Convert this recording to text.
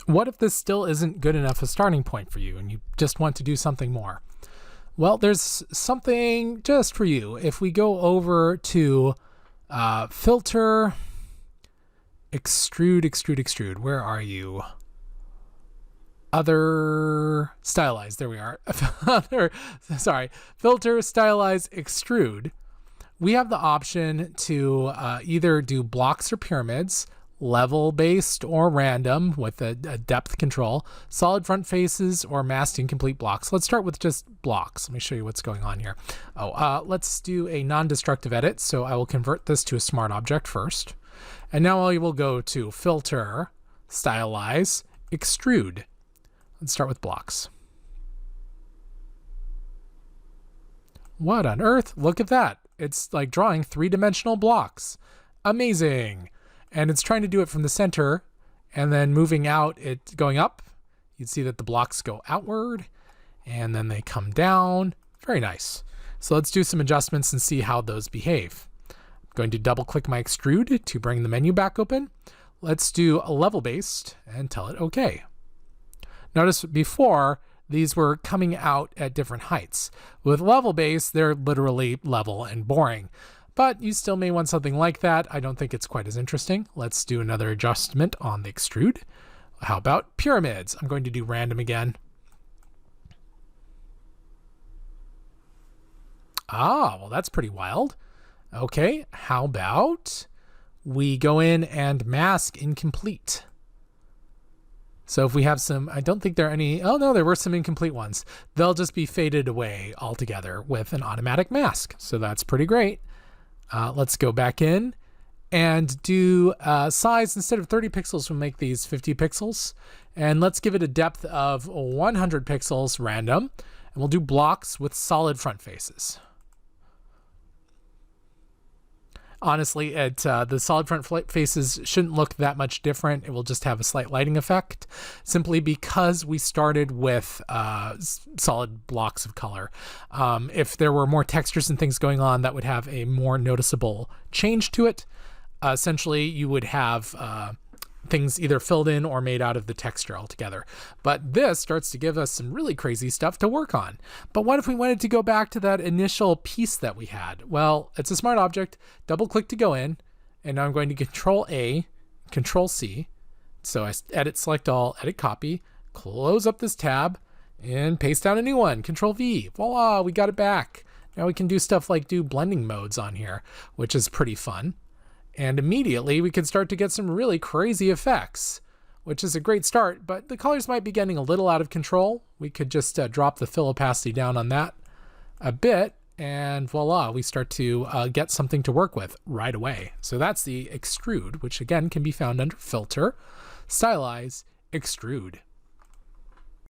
What if this still isn't good enough a starting point for you and you just want to do something more? Well, there's something just for you. If we go over to filter, extrude, where are you? Other, stylize, there we are. Filter, stylize, extrude. We have the option to either do blocks or pyramids, level based or random with a depth control, solid front faces, or masked incomplete blocks. Let's start with just blocks. Let me show you what's going on here. Let's do a non-destructive edit. So I will convert this to a smart object first. And now I will go to filter, stylize, extrude. Let's start with blocks. What on earth? Look at that. It's like drawing three-dimensional blocks. Amazing. And it's trying to do it from the center and then moving out, it's going up. You'd see that the blocks go outward and then they come down. Very nice. So let's do some adjustments and see how those behave. I'm going to double click my extrude to bring the menu back open. Let's do a level based and tell it okay. Notice before these were coming out at different heights. With level base, they're literally level and boring. But you still may want something like that. I don't think it's quite as interesting. Let's do another adjustment on the extrude. How about pyramids? I'm going to do random again. Well, that's pretty wild. Okay, how about we go in and mask incomplete? So if we have some, I don't think there are any, oh no, there were some incomplete ones. They'll just be faded away altogether with an automatic mask. So that's pretty great. Let's go back in and do size. Instead of 30 pixels, we'll make these 50 pixels. And let's give it a depth of 100 pixels random. And we'll do blocks with solid front faces. Honestly, the solid front faces shouldn't look that much different. It will just have a slight lighting effect, simply because we started with solid blocks of color. If there were more textures and things going on, that would have a more noticeable change to it. Essentially, you would have things either filled in or made out of the texture altogether. But this starts to give us some really crazy stuff to work on. But what if we wanted to go back to that initial piece that we had? Well, it's a smart object, double click to go in, and now I'm going to Control A, Control C. So I edit, select all, edit copy, close up this tab, and paste down a new one, Control V. Voila, we got it back. Now we can do stuff like do blending modes on here, which is pretty fun. And immediately we can start to get some really crazy effects, which is a great start, but the colors might be getting a little out of control. We could just drop the fill opacity down on that a bit, and voila, we start to get something to work with right away. So that's the extrude, which again can be found under filter, stylize, extrude.